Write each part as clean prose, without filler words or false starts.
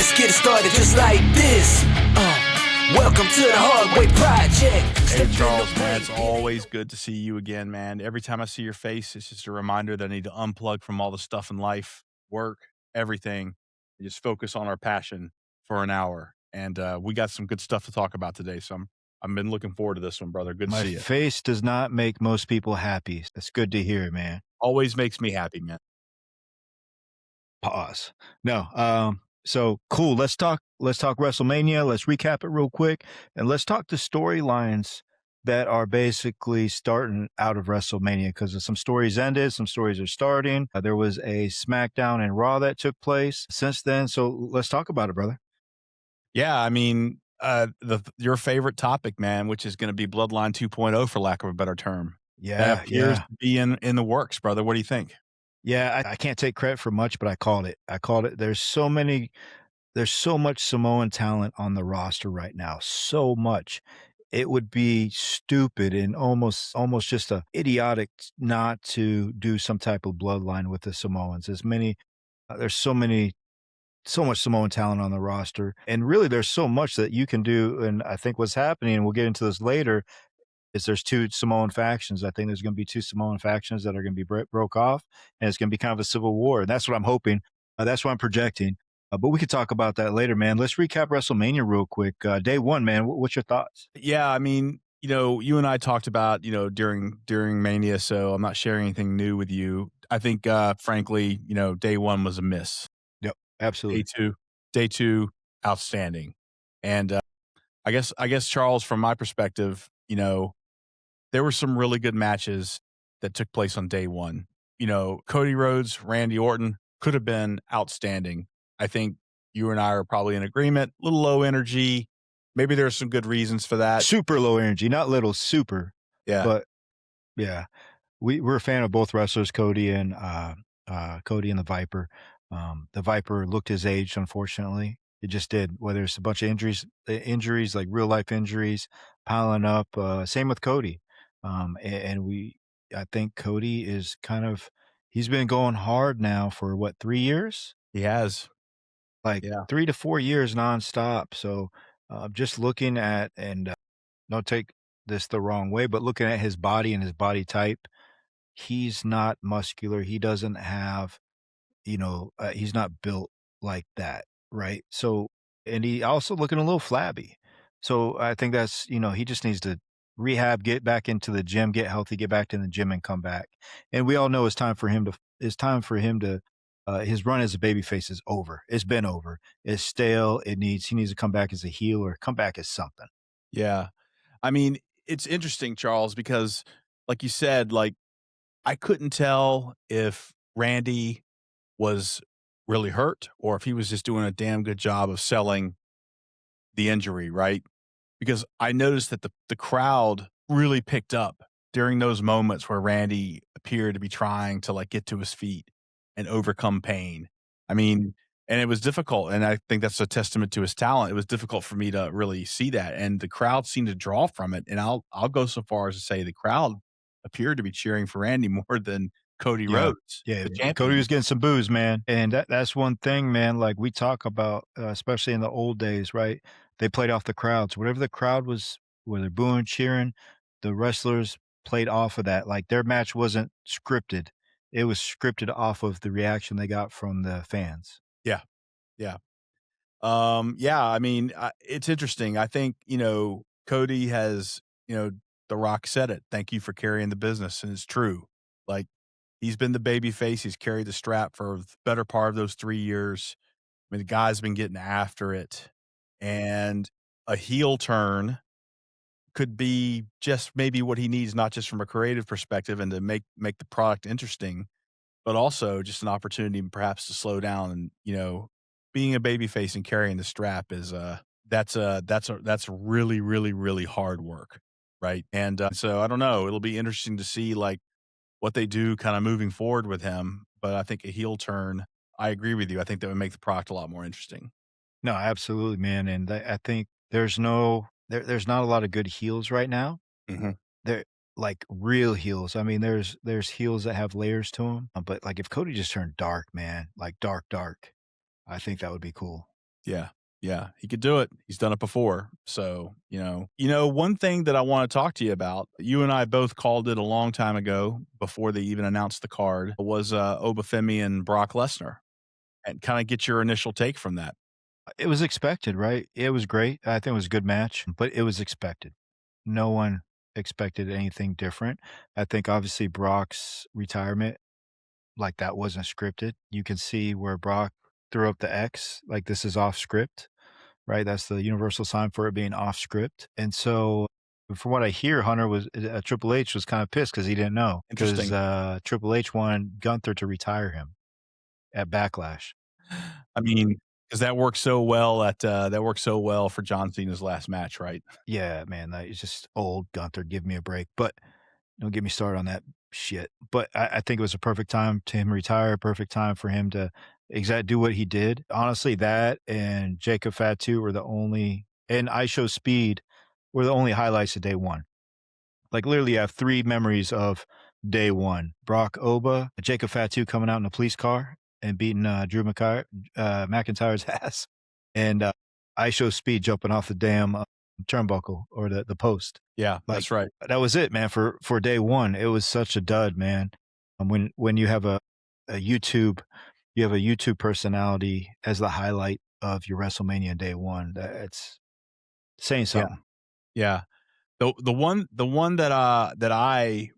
let's get it started just like this. Welcome to the Hardway Project. Hey, Charles, man, it's always good to see you again, man. Every time I see your face, it's just a reminder that I need to unplug from all the stuff in life, work, everything, and just focus on our passion for an hour. And we got some good stuff to talk about today. So I've been looking forward to this one, brother. Good to My see you. face does not make most people happy. That's good to hear, man. Always makes me happy, man. Pause. No. So cool. Let's talk WrestleMania. Let's recap it real quick. And let's talk the storylines that are basically starting out of WrestleMania, because some stories ended, some stories are starting. There was a SmackDown and Raw that took place since then. So let's talk about it, brother. Yeah, I mean, your favorite topic, man, which is going to be Bloodline 2.0, for lack of a better term. That appears to be in the works, brother. What do you think? Yeah, I can't take credit for much, but I called it. There's so much Samoan talent on the roster right now. So much. It would be stupid and almost just a idiotic not to do some type of bloodline with the Samoans. There's so much Samoan talent on the roster. And really there's so much that you can do. And I think what's happening, and we'll get into this later, is there's two Samoan factions. I think there's going to be two Samoan factions that are going to be broke off, and it's going to be kind of a civil war. And that's what I'm hoping. That's what I'm projecting. But we could talk about that later, man. Let's recap WrestleMania real quick. Day one, man. What's your thoughts? Yeah, I mean, you and I talked about, during Mania, so I'm not sharing anything new with you. I think, frankly, day one was a miss. Yep, absolutely. Day two, outstanding. And I guess, Charles, from my perspective, there were some really good matches that took place on day one. Cody Rhodes, Randy Orton could have been outstanding. I think you and I are probably in agreement. A little low energy. Maybe there's some good reasons for that. Super low energy, not little, super. Yeah. But yeah, we're a fan of both wrestlers, Cody and the Viper. The Viper looked his age, unfortunately. It just did. Whether it's a bunch of injuries like real life injuries piling up. Same with Cody. I think Cody is he's been going hard now for 3 years? He has. 3 to 4 years nonstop. So just looking at, and don't take this the wrong way, but looking at his body and his body type, he's not muscular. He doesn't have, he's not built like that. Right. So, and he also looking a little flabby. So I think that's, he just needs to rehab, get back into the gym, get healthy, get back to the gym and come back. And we all know it's time for him to, his run as a babyface is over. It's been over. It's stale. He needs to come back as a heel or come back as something. Yeah. I mean, it's interesting, Charles, because like you said, I couldn't tell if Randy was really hurt or if he was just doing a damn good job of selling the injury, right? Because I noticed that the crowd really picked up during those moments where Randy appeared to be trying to get to his feet and overcome pain. I mean, and it was difficult. And I think that's a testament to his talent. It was difficult for me to really see that. And the crowd seemed to draw from it. And I'll go so far as to say the crowd appeared to be cheering for Randy more than Cody Rhodes. Yeah, Cody was getting some boos, man. And that's one thing, man, like we talk about, especially in the old days, right? They played off the crowds. Whatever the crowd was, whether booing, cheering, the wrestlers played off of that. Like their match wasn't scripted. It was scripted off of the reaction they got from the fans. Yeah. Yeah. I mean, it's interesting. I think, Cody has, The Rock said it. Thank you for carrying the business. And it's true. He's been the baby face. He's carried the strap for the better part of those 3 years. I mean, the guy's been getting after it. And a heel turn could be just maybe what he needs, not just from a creative perspective and to make the product interesting, but also just an opportunity perhaps to slow down. And, being a baby face and carrying the strap is that's really, really, really hard work. Right. And so I don't know. It'll be interesting to see what they do kind of moving forward with him. But I think a heel turn, I agree with you. I think that would make the product a lot more interesting. No, absolutely, man. And I think there's not a lot of good heels right now. Mm-hmm. They're like real heels. I mean, there's heels that have layers to them. But if Cody just turned dark, man, like dark, I think that would be cool. Yeah. Yeah. He could do it. He's done it before. So, one thing that I want to talk to you about, you and I both called it a long time ago before they even announced the card, was Obafemi and Brock Lesnar, and kind of get your initial take from that. It was expected, right? It was great. I think it was a good match, but it was expected. No one expected anything different. I think obviously Brock's retirement, like that wasn't scripted. You can see where Brock threw up the X, like this is off script, right? That's the universal sign for it being off script. And so from what I hear, Hunter was Triple H was kind of pissed because he didn't know because Interesting. Triple H wanted Gunther to retire him at Backlash. I mean, because that worked so well for John Cena's last match, right? Yeah, man, like, it's just old Gunther, give me a break. But don't get me started on that shit. But I think it was a perfect time to him retire, perfect time for him to do what he did. Honestly, that and Jacob Fatu were the only, and I Show Speed were the only highlights of day one. Like literally, I have three memories of day one: Brock Oba, Jacob Fatu coming out in a police car and beating Drew McIntyre's ass, and I Show Speed jumping off the damn turnbuckle or the post. Yeah, Like that's right. that was it, man. For day one, it was such a dud, man. When you have a YouTube, you have a YouTube personality as the highlight of your WrestleMania day one. That's saying Yeah, something. yeah. The one that I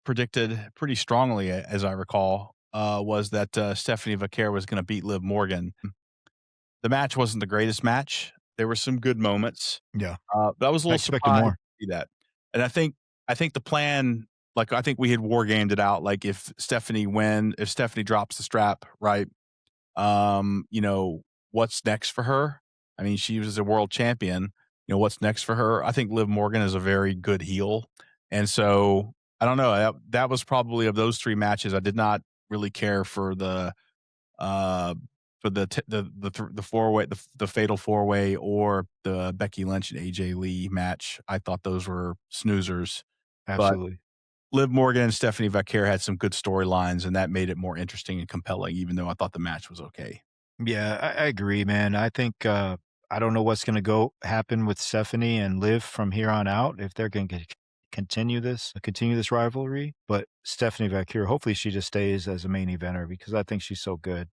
predicted pretty strongly, as I recall, was that Stephanie Vaquer was going to beat Liv Morgan. The match wasn't the greatest match. There were some good moments, Yeah, but I was a I little expected surprised to more. see that. And I think the plan, like I think we had war gamed it out. Like if Stephanie drops the strap, right? Um, you know, what's next for her? I mean, she was a world champion. What's next for her? I think Liv Morgan is a very good heel. And so I don't know. That was probably of those three matches. I did not really care uh the four way the fatal four way or the Becky Lynch and AJ Lee match. I thought those were snoozers. But Absolutely. Liv Morgan and Stephanie Vaquer had some good storylines, and that made it more interesting and compelling, even though I thought the match was okay. Yeah, I agree, man. I think I don't know what's going to go happen with Stephanie and Liv from here on out if they're going to continue this rivalry. But Stephanie Vaquer, hopefully she just stays as a main eventer because I think she's so good.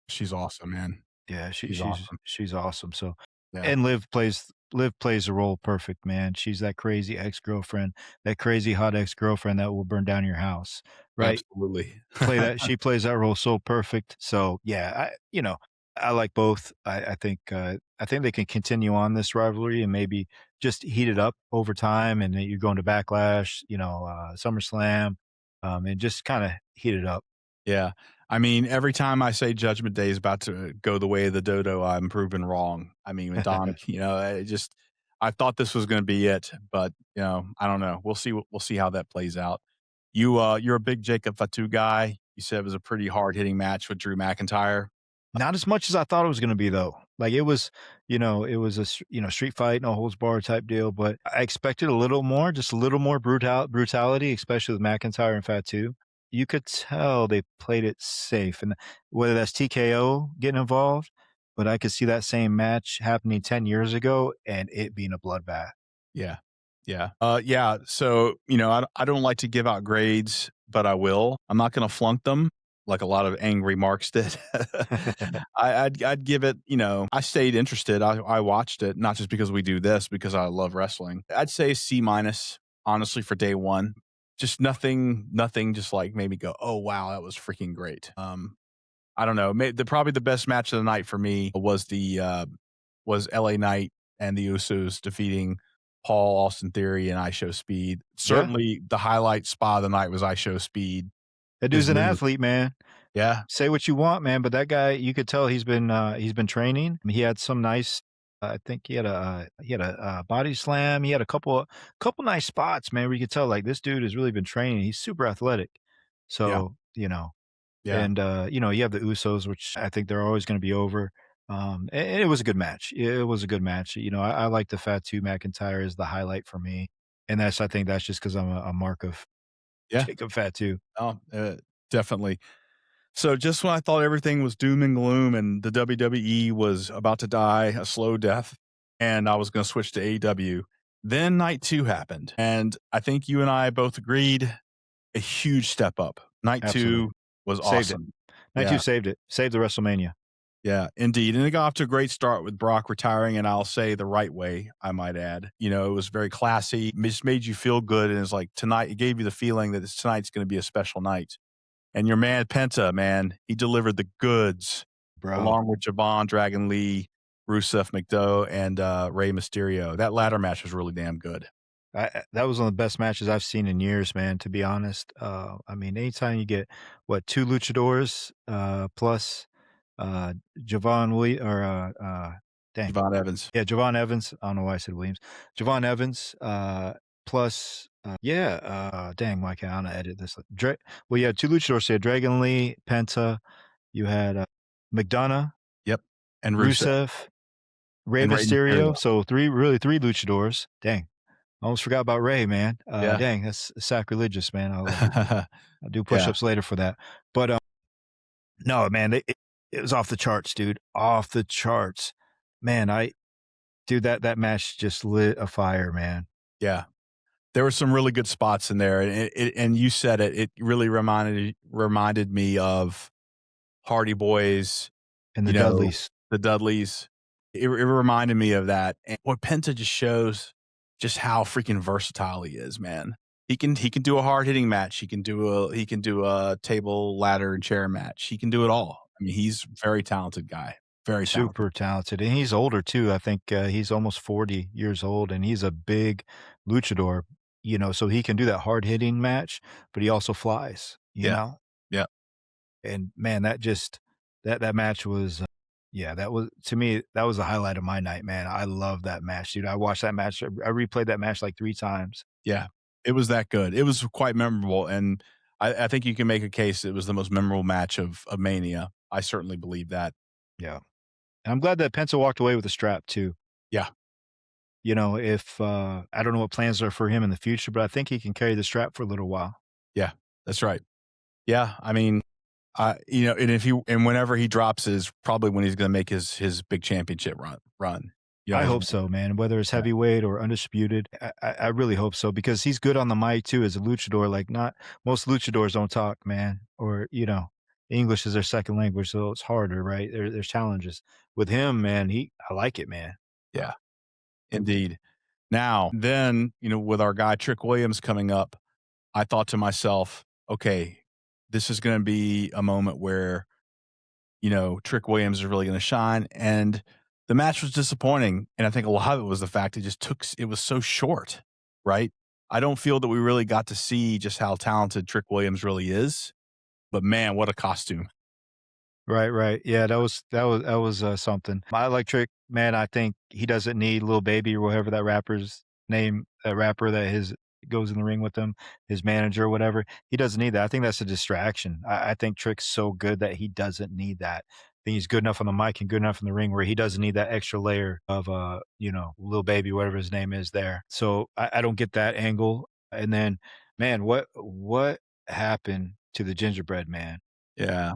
She's awesome, man. Yeah, She's awesome. she's awesome. So, Yeah, and Liv plays the role perfect, man. She's that crazy ex-girlfriend, that crazy hot ex-girlfriend that will burn down your house, right? absolutely. She plays that role so perfect. So yeah, I like both. I think they can continue on this rivalry and maybe just heat it up over time, and then you're going to Backlash, SummerSlam, and just kind of heat it up. Yeah. I mean, every time I say Judgment Day is about to go the way of the dodo, I'm proven wrong. I mean, with Dom, I thought this was going to be it, but I don't know. We'll see how that plays out. You're a big Jacob Fatu guy. You said it was a pretty hard hitting match with Drew McIntyre. Not as much as I thought it was going to be, though. Like it was a street fight, no holds barred type deal. But I expected a little more, just a little more brutality, especially with McIntyre and Fatu. You could tell they played it safe, and whether that's TKO getting involved, but I could see that same match happening 10 years ago and it being a bloodbath. Yeah. Yeah. Yeah. So, I don't like to give out grades, but I will. I'm not going to flunk them like a lot of angry marks did. I'd give it, I stayed interested. I watched it, not just because we do this, because I love wrestling. I'd say C minus, honestly, for day one. Just nothing just like made me go, oh, wow, that was freaking great. I don't know. Probably the best match of the night for me was LA Knight and the Usos defeating Paul, Austin Theory, and I Show Speed. Yeah, Certainly, the highlight spot of the night was I Show Speed. that dude's His an move, athlete, man. yeah, Say what you want, man, but that guy, you could tell he's been training. He had some nice. I think he had a body slam. He had a couple nice spots, man. Where you could tell like this dude has really been training. He's super athletic. yeah, So yeah, and you have the Usos, which I think they're always going to be over. And it was a good match. It was a good match. I like the Fatu McIntyre is the highlight for me, and I think that's just because I'm a mark of yeah. Jacob Fatu. Oh, definitely. So just when I thought everything was doom and gloom and the WWE was about to die a slow death and I was going to switch to AEW, then night 2 happened. And I think you and I both agreed a huge step up. Night Absolutely. 2 was Saved it. awesome. Night 2 Yeah. saved it. Saved the WrestleMania. Yeah, indeed. And it got off to a great start with Brock retiring, and I'll say the right way, I might add. You know, it was very classy, just made you feel good. And it's like tonight, it gave you the feeling that tonight's going to be a special night. And your man Penta, man, he delivered the goods Bro. along with Javon, Dragon Lee, Rusev McDowell, and Rey Mysterio. That ladder match was really damn good. That was one of the best matches I've seen in years, man, to be honest. I mean, anytime you get, two luchadors, plus, uh, Javon Williams or, dang. Javon Evans. Yeah, Javon Evans. I don't know why I said Williams. Javon Evans, plus, dang, why can't I edit this? Well, you had 2 luchadors. You had Dragon Lee, Penta. You had, McDonough, Yep. And Rusev, Rey and Rey Mysterio. Mysterio. So 3 luchadors. Dang. Almost forgot about Ray, man. Yeah. Dang, that's sacrilegious, man. I'll do Yeah. push-ups later for that. But, no, man, it was off the charts, dude. Off the charts. Man, dude, that match just lit a fire, man. Yeah. There were some really good spots in there, and and you said it. It really reminded me of Hardy Boys, And the you know, Dudleys. the Dudleys. It reminded me of that. And what Penta just shows just how freaking versatile he is, man. He can do a hard hitting match. He can do a table, ladder, and chair match. He can do it all. I mean, he's a very talented guy. Very talented. Super talented. And he's older too. I think he's almost 40 years old, and he's a big luchador, so he can do that hard hitting match, but he also flies, you Yeah. know? Yeah. And man, that match was, yeah, that was, to me, that was the highlight of my night, man. I love that match, dude. I watched that match. I replayed that match like 3 times. Yeah. It was that good. It was quite memorable, and I think you can make a case it was the most memorable match of Mania. I certainly believe that. Yeah. And I'm glad that Penta walked away with the strap too. Yeah. If I don't know what plans are for him in the future, but I think he can carry the strap for a little while. Yeah. That's right. Yeah. I mean, and whenever he drops is probably when he's going to make his big championship run. I hope so, man. Whether it's Yeah. heavyweight or undisputed, I really hope so, because he's good on the mic too as a luchador. Like, not most luchadors don't talk, man, or English is their second language, so it's harder, right? There's challenges with him, man. I like it, man. Yeah. Indeed. Now, then, with our guy Trick Williams coming up, I thought to myself, okay, this is going to be a moment where, Trick Williams is really going to shine. And the match was disappointing. And I think a lot of it was the fact it was so short, right? I don't feel that we really got to see just how talented Trick Williams really is. But man, what a costume. Right. Yeah, that was something. I like Trick, man. I think he doesn't need Lil Baby or whatever that rapper's name, that rapper that his goes in the ring with him, his manager or whatever. He doesn't need that. I think that's a distraction. I think Trick's so good that he doesn't need that. I think he's good enough on the mic and good enough in the ring where he doesn't need that extra layer of Lil Baby, whatever his name is there. So I don't get that angle. And then, man, what happened to the gingerbread man? Yeah.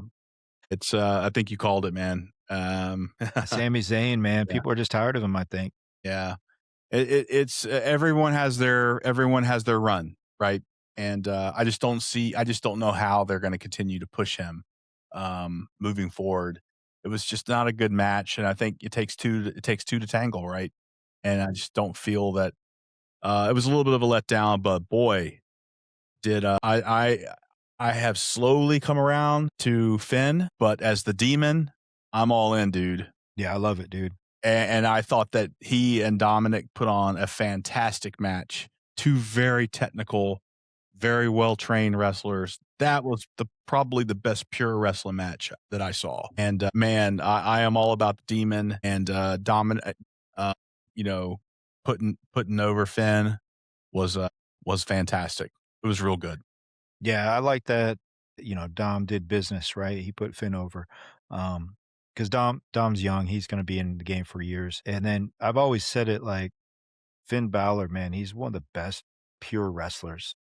It's I think you called it, man. Sami Zayn, man. Yeah. People are just tired of him, I think. Yeah. It's everyone has their run, right? And I just don't know how they're going to continue to push him moving forward. It was just not a good match, and I think it takes two to tangle, right? And I just don't feel that it was a little bit of a letdown, but boy, did I have slowly come around to Finn, but as the Demon, I'm all in, dude. Yeah, I love it, dude. And I thought that he and Dominic put on a fantastic match. 2 very technical, very well-trained wrestlers. That was probably the best pure wrestling match that I saw. And man, I am all about the Demon and Dominic. Putting over Finn was fantastic. It was real good. Yeah, I like that, Dom did business, right? He put Finn over. Because Dom's young, he's gonna be in the game for years. And then I've always said it, like, Finn Balor, man, he's one of the best pure wrestlers.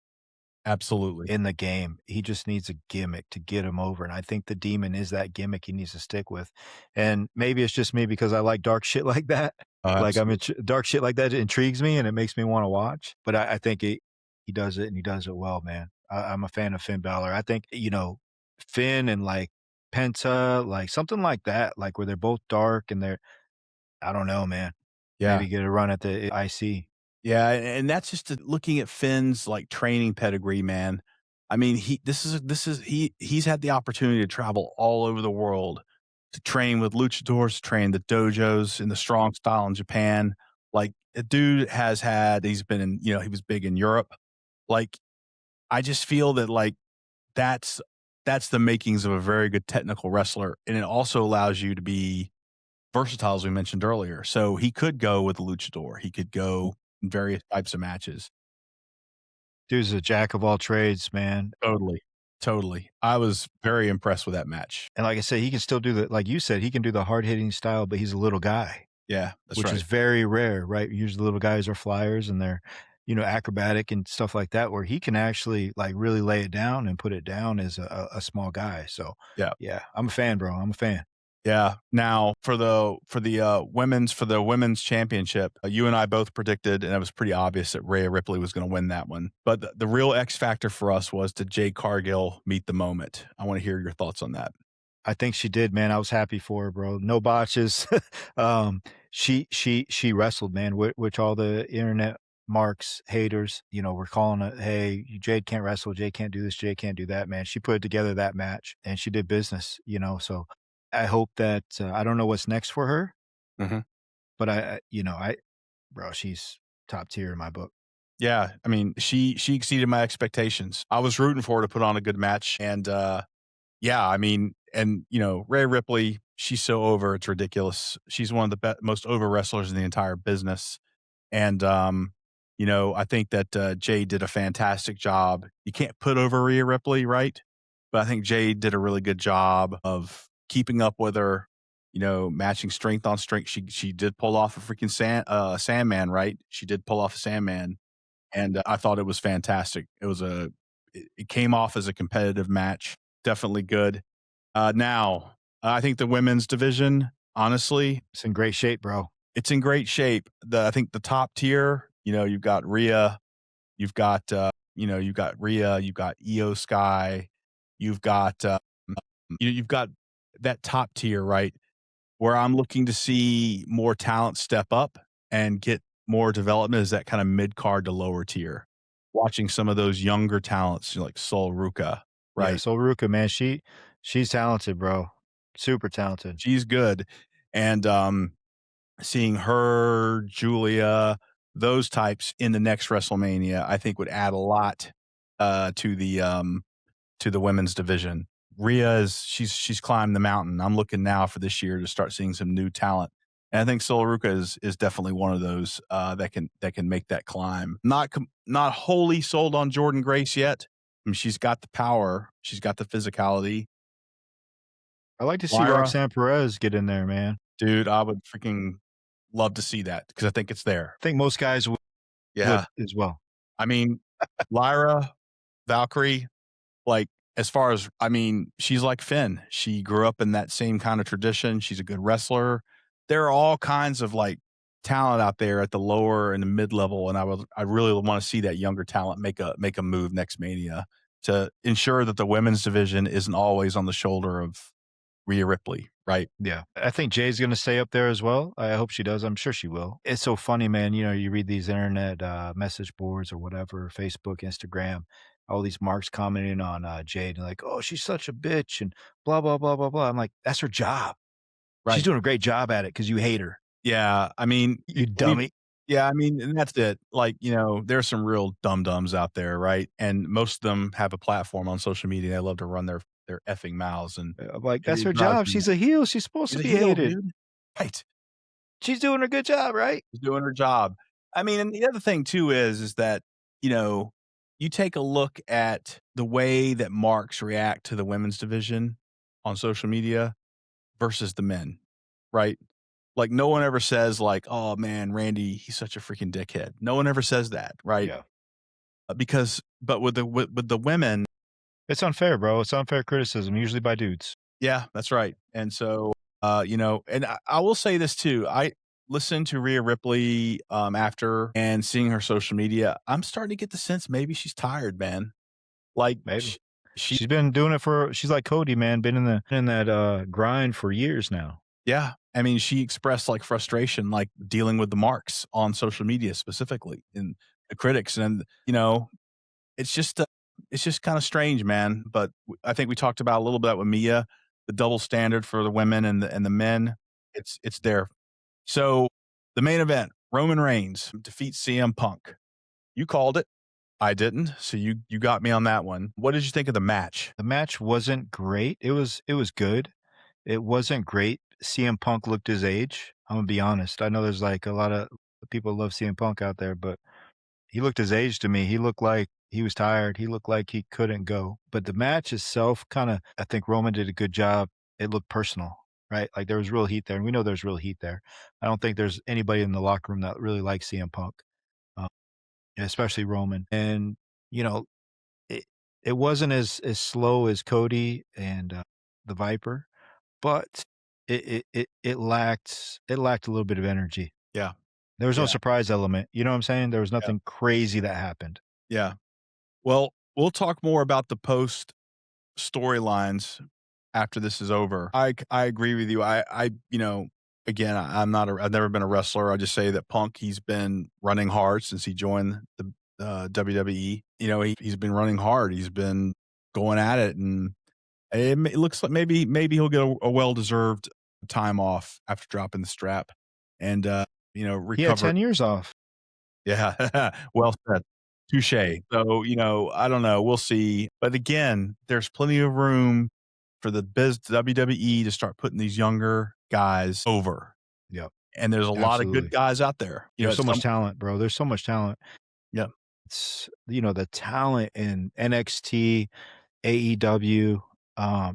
Absolutely. in the game. He just needs a gimmick to get him over, and I think the Demon is that gimmick he needs to stick with. And maybe it's just me because I like dark shit like that. Oh, Like, I'm absolutely. dark shit like that intrigues me, and it makes me wanna watch, but I think he does it, and he does it well, man. I'm a fan of Finn Balor. I think, Finn and, like, Penta, like, something like that, like, where they're both dark and they're I don't know, man. Yeah. Maybe get a run at the IC. Yeah, and that's just looking at Finn's, like, training pedigree, man. I mean, he's had the opportunity to travel all over the world to train with luchadors, train the dojos in the strong style in Japan. Like, the dude he's been in, he was big in Europe. Like, I just feel that, like, that's that's the makings of a very good technical wrestler, and it also allows you to be versatile, as we mentioned earlier. So he could go with a luchador. He could go in various types of matches. Dude's a jack of all trades, man. Totally. Totally. I was very impressed with that match. And like I said, he can still do like you said, he can do the hard hitting style, but he's a little guy, Yeah, that's which is right. very rare, right? Usually little guys are flyers and they're, acrobatic and stuff like that, where he can actually like really lay it down and put it down as a small guy. So Yeah. yeah, I'm a fan, bro. I'm a fan. Yeah. Now for the women's championship, you and I both predicted, and it was pretty obvious that Rhea Ripley was going to win that one. But the real X factor for us was, did Jade Cargill meet the moment? I want to hear your thoughts on that. I think she did, man. I was happy for her, bro. No botches. She wrestled, man, which all the internet marks, haters, were calling it, hey, Jade can't wrestle, Jade can't do this, Jade can't do that, man. She put together that match and she did business, so I hope that I don't know what's next for her, Mhm. but bro, she's top tier in my book. Yeah, I mean, she exceeded my expectations. I was rooting for her to put on a good match, and yeah, I mean, and Rhea Ripley, she's so over, it's ridiculous. She's one of the most over wrestlers in the entire business. And, I think that Jay did a fantastic job. You can't put over Rhea Ripley, right? But I think Jay did a really good job of keeping up with her, matching strength on strength. She did pull off a freaking Sandman, right? She did pull off a Sandman, and I thought it was fantastic. It came off as a competitive match, definitely good. Now, I think the women's division, honestly, It's in great shape, bro. it's in great shape. I think the top tier, you've got Rhea, you've got Io Sky, you've got, you've got that top tier, right? Where I'm looking to see more talent step up and get more development is that kind of mid card to lower tier. Watching some of those younger talents like Sol Ruka, Yeah, right? so Ruka, man, she's talented, bro. Super talented. She's good. And seeing her, Julia, those types in the next WrestleMania, I think would add a lot to the women's division. Rhea she's climbed the mountain. I'm looking now for this year to start seeing some new talent. And I think Solaruka is definitely one of those that can make that climb. Not wholly sold on Jordan Grace yet. I mean, she's got the power, she's got the physicality. I like to see Lyra, Roxanne Perez get in there, man. dude, I would freaking love to see that because I think it's there. I think most guys would Yeah. as well. I mean, Lyra, Valkyrie, like, as far as I mean, she's like Finn. She grew up in that same kind of tradition. She's a good wrestler. There are all kinds of, like, talent out there at the lower and the mid-level, and I really wanna see that younger talent make a move next Mania to ensure that the women's division isn't always on the shoulder of Rhea Ripley, right? Yeah. I think Jay's gonna stay up there as well. I hope she does. I'm sure she will. It's so funny, man. You read these internet message boards or whatever, Facebook, Instagram, all these marks commenting on Jade and like, oh, she's such a bitch and blah, blah, blah, blah, blah. I'm like, that's her job. She's Right. doing a great job at it because you hate her. Yeah, I mean, You we dummy. yeah, I mean, and that's it. Like, there's some real dum-dums out there, right? And most of them have a platform on social media. They love to run their effing mouths, and I'm like, it that's it her drives job. me She's a heel. She's supposed She's to a be heel, hated. dude. Right. She's doing a good job, right? She's doing her job. I mean, and the other thing too is that, you take a look at the way that marks react to the women's division on social media versus the men, right? Like, no one ever says like, "Oh, man, Randy, he's such a freaking dickhead." No one ever says that, right? Yeah. but with the women, It's unfair, bro. It's unfair criticism, usually by dudes. yeah, that's right. And so, and I will say this too. I listened to Rhea Ripley after and seeing her social media. I'm starting to get the sense maybe she's tired, man. Like Maybe. she She's been doing it she's like Cody, man, been in that grind for years now. yeah. I mean, she expressed like frustration, like dealing with the marks on social media specifically and the critics. And, it's just kind of strange, man. But I think we talked about a little bit with Mia, the double standard for the women and the men. It's there. So the main event, Roman Reigns defeats CM Punk. You called it. I didn't. So you got me on that one. What did you think of the match? The match wasn't great. It was good. It wasn't great. CM Punk looked his age. I'm gonna be honest. I know there's like a lot of people love CM Punk out there, but he looked his age to me. He looked like he was tired. He looked like he couldn't go. But the match itself I think Roman did a good job. It looked personal, right? Like there was real heat there, and we know there's real heat there. I don't think there's anybody in the locker room that really likes CM Punk, uh, especially Roman. And you know, it it wasn't as slow as Cody and the Viper, but it lacked a little bit of energy. Yeah. There was no Yeah. surprise element. You know what I'm saying? There was nothing crazy that happened. Yeah. Well, we'll talk more about the post storylines after this is over. I agree with you. Again, I've never been a wrestler. I just say that Punk, he's been running hard since he joined the WWE. He's been running hard. He's been going at it, and it looks like maybe he'll get a well deserved time off after dropping the strap, and He had recover. 10 years off. Yeah, well said. Touche. So, I don't know. We'll see. But again, there's plenty of room for the WWE to start putting these younger guys over. Yep. And there's a lot of good Absolutely. guys out there. There's so much talent, bro. There's so much talent. Yeah. It's the talent in NXT, AEW,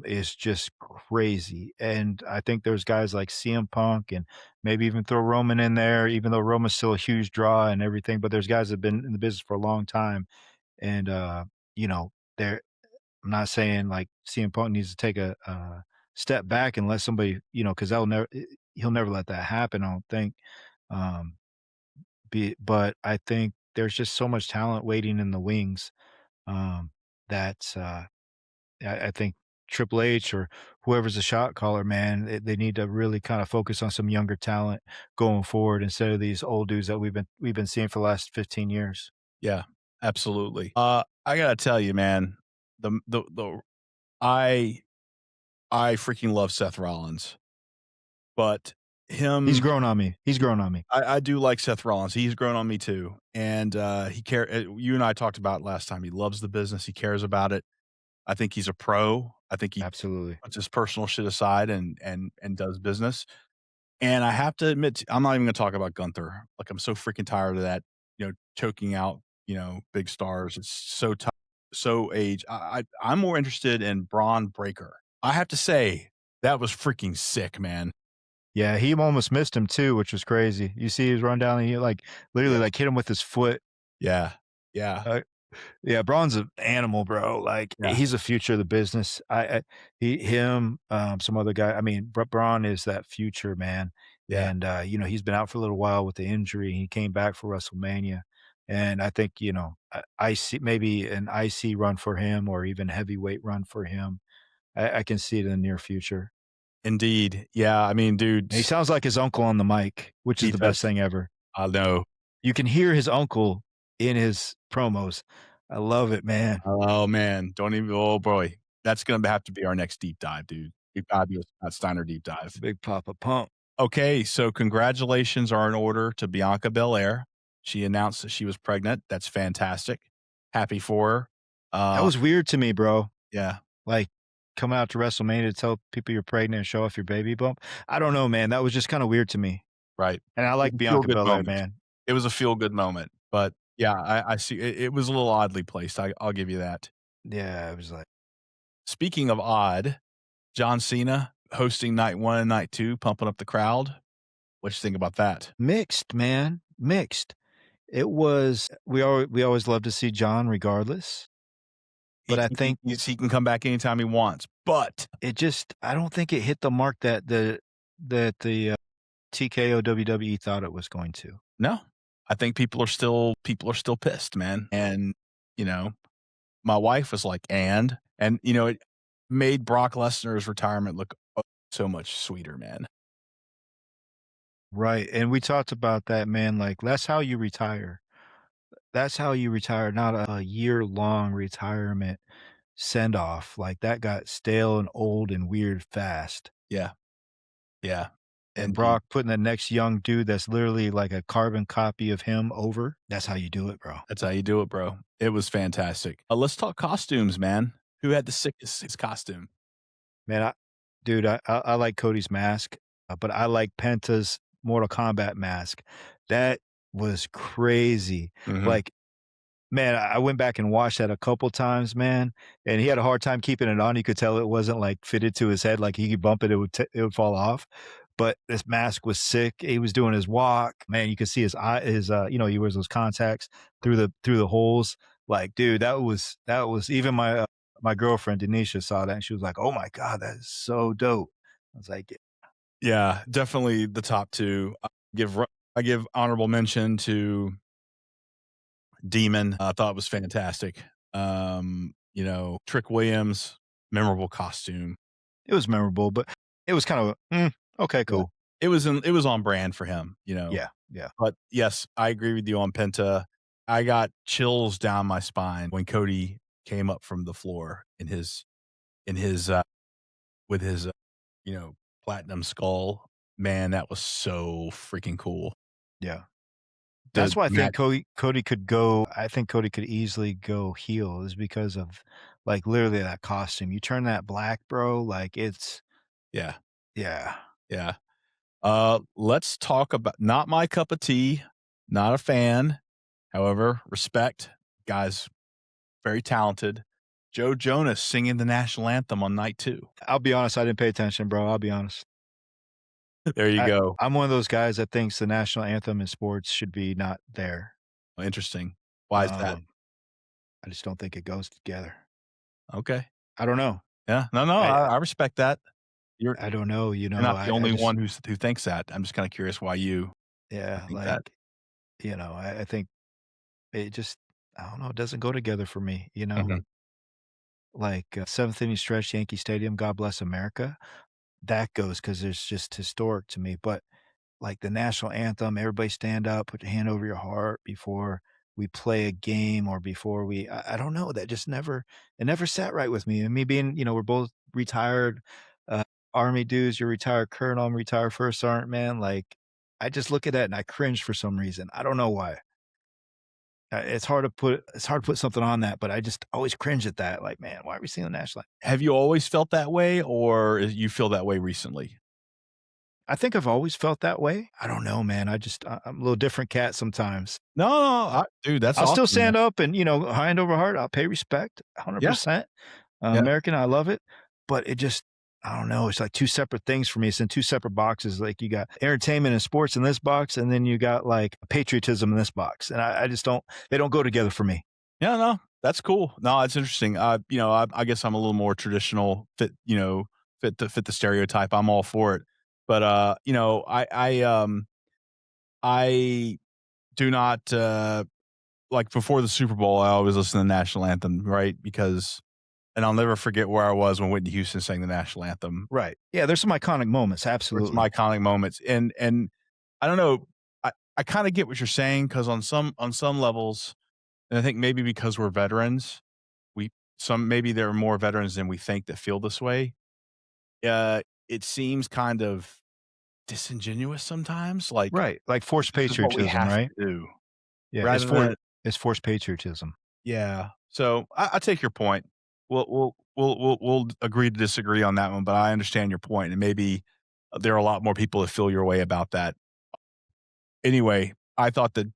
is just crazy. And I think there's guys like CM Punk and maybe even throw Roman in there, even though Roman's still a huge draw and everything. But there's guys that have been in the business for a long time. And they're I'm not saying like CM Punk needs to take a step back and let somebody, because he'll never let that happen, I don't think. Um, but I think there's just so much talent waiting in the wings, that I think Triple H or whoever's a shot caller, man, they need to really kind of focus on some younger talent going forward instead of these old dudes that we've been seeing for the last 15 years. Yeah, absolutely. I gotta tell you, man, I freaking love Seth Rollins, but He's grown on me. I do like Seth Rollins. He's grown on me too. And you and I talked about it last time. He loves the business. He cares about it. I think he's a pro. I think he Absolutely. puts his personal shit aside and does business. And I have to admit, I'm not even going to talk about Gunther. Like, I'm so freaking tired of that, choking out, big stars. It's so tough, so age. I'm more interested in Braun Breaker. I have to say that was freaking sick, man. Yeah, he almost missed him too, which was crazy. You see his run down and he literally hit him with his foot. Yeah. Yeah. Yeah, Braun's an animal, bro. Yeah. He's the future of the business. Some other guy. I mean, Braun is that future, man. Yeah. And he's been out for a little while with the injury. He came back for WrestleMania, and I think I see maybe an IC run for him or even heavyweight run for him. I can see it in the near future. Indeed. Yeah. I mean, dude. And he sounds like his uncle on the mic, which is the best thing ever. I know. You can hear his uncle in his promos. I love it, man. Oh, man. Oh, boy. That's going to have to be our next deep dive, dude. We've got to do a Scott Steiner deep dive. Big Papa Pump. Okay. So congratulations are in order to Bianca Belair. She announced that she was pregnant. That's fantastic. Happy for her. That was weird to me, bro. Yeah. Coming out to WrestleMania to tell people you're pregnant and show off your baby bump. I don't know, man. That was just kind of weird to me. Right. And I like Bianca Belair, man. It was a feel-good moment. But, yeah, I see. It was a little oddly placed. I'll give you that. Yeah, it was like. Speaking of odd, John Cena hosting night 1 and night 2, pumping up the crowd. What you think about that? Mixed, man. Mixed. It was we always love to see John regardless, but I think He can come back anytime he wants, but it just I don't think it hit the mark that the TKO WWE thought it was going to. no, I think people are still pissed, man. And, you know, my wife was like, and, it made Brock Lesnar's retirement look so much sweeter, man. Right, and we talked about that, man, like, that's how you retire. That's how you retire, not a year-long retirement send-off, like, that got stale and old and weird fast. Yeah. Yeah. And Indeed. Brock putting the next young dude that's literally like a carbon copy of him over, that's how you do it, bro. That's how you do it, bro. It was fantastic. Let's talk costumes, man. Who had the sickest costume? Man, I like Cody's mask, but I like Penta's Mortal Kombat mask. That was crazy. Mhm. Like, man, I went back and watched that a couple times, man, and he had a hard time keeping it on. You could tell it wasn't, like, fitted to his head, like, he could bump it, it would fall off, but this mask was sick. He was doing his walk. Man, you could see he wears those contacts through the holes. Like, dude, that was even my girlfriend, Denisha, saw that, and she was like, "Oh my god, that is so dope." I was like, Yeah, definitely the top 2. I give honorable mention to Demon. I thought it was fantastic. Trick Williams, memorable costume. it was memorable, but it was kind of, okay, Yeah. cool. It was on brand for him. Yeah, yeah. But yes, I agree with you on Penta. I got chills down my spine when Cody came up from the floor in his with his platinum skull. Man, that was so freaking cool. Yeah. The That's why I think match, Cody could go I think Cody could easily go heel is because of, like, literally that costume. You turn that black, bro, like, it's yeah, yeah. yeah. Let's talk about not my cup of tea, not a fan. However, respect. Guy's very talented. Joe Jonas singing the national anthem on night 2. I'll be honest, I didn't pay attention, bro, I'll be honest. There you go. I'm one of those guys that thinks the national anthem in sports should be not there. Interesting. Why is that? Um, I just don't think it goes together. Okay. I don't know. Yeah. No, I I respect that. You're I don't know, you're not the I only just one who thinks that. I'm just kinda curious why you yeah, think like, that. I think it just I don't know, it doesn't go together for me, you know? Mhm. Like, 7th inning stretch, Yankee Stadium, God Bless America, that goes because it's just historic to me, but, like, the national anthem, everybody stand up, put your hand over your heart before we play a game or before I don't know, that just never sat right with me, and me being we're both retired, uh, Army dudes, you're retired colonel, I'm retired first sergeant, man, like, I just look at that and I cringe for some reason, I don't know why. It's hard to put something on that, but I just always cringe at that, like, "Man, why are we singing the national anthem?" Have you always felt that way, or you feel that way recently? I think I've always felt that way. I don't know, man, I'm a little different cat sometimes. No, dude, that's I'll still awesome, man. stand up and, hand over heart, I'll pay respect Yeah, 100%. yeah. American, I love it, but it just I don't know, it's like 2 separate things for me, it's in 2 separate boxes, like, you got entertainment and sports in this box, and then you got, like, patriotism in this box, and I just don't they don't go together for me. Yeah, no, that's cool. No, it's interesting. I guess I'm a little more traditional, fit the stereotype. I'm all for it. But, I do not, like, before the Super Bowl, I always listen to the national anthem, right? Because and I'll never forget where I was when Whitney Houston sang the national anthem. Right. Yeah, there's some iconic moments, There's some absolutely. iconic moments, and I don't know, I kinda get what you're saying because on some levels, and I think maybe because we're veterans, maybe there are more veterans than we think that feel this way. It seems kind of disingenuous sometimes, like, Right, like forced this is what we patriotism, have to right? do, Yeah, rather than it's forced patriotism. yeah. So, I take your point. We'll agree to disagree on that one, but I understand your point, and maybe there are a lot more people that feel your way about that. Anyway, I thought that,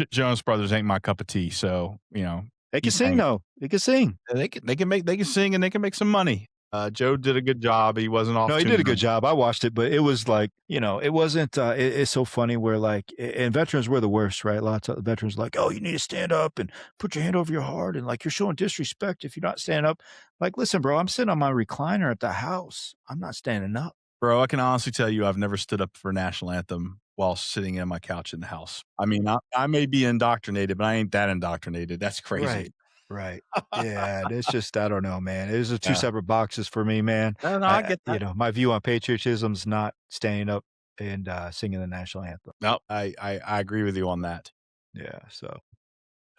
Jonas Brothers ain't my cup of tea, so, They can keep sing hanging. though, they can sing. They can sing and they can make some money. Joe did a good job. He wasn't off No, he too did a good much. job. I watched it, but it was like, it wasn't, it's so funny where like, and veterans were the worst, right? Lots of veterans like, oh, you need to stand up and put your hand over your heart. And like, you're showing disrespect if you're not standing up. Like, listen, bro, I'm sitting on my recliner at the house. I'm not standing up. Bro, I can honestly tell you I've never stood up for a national anthem while sitting in my couch in the house. I mean, I may be indoctrinated, but I ain't that indoctrinated. That's crazy. Right. Yeah. It's just, I don't know, man. It was two Yeah. separate boxes for me, man. No, I get that. My view on patriotism's not standing up and singing the national anthem. No, I agree with you on that. Yeah. So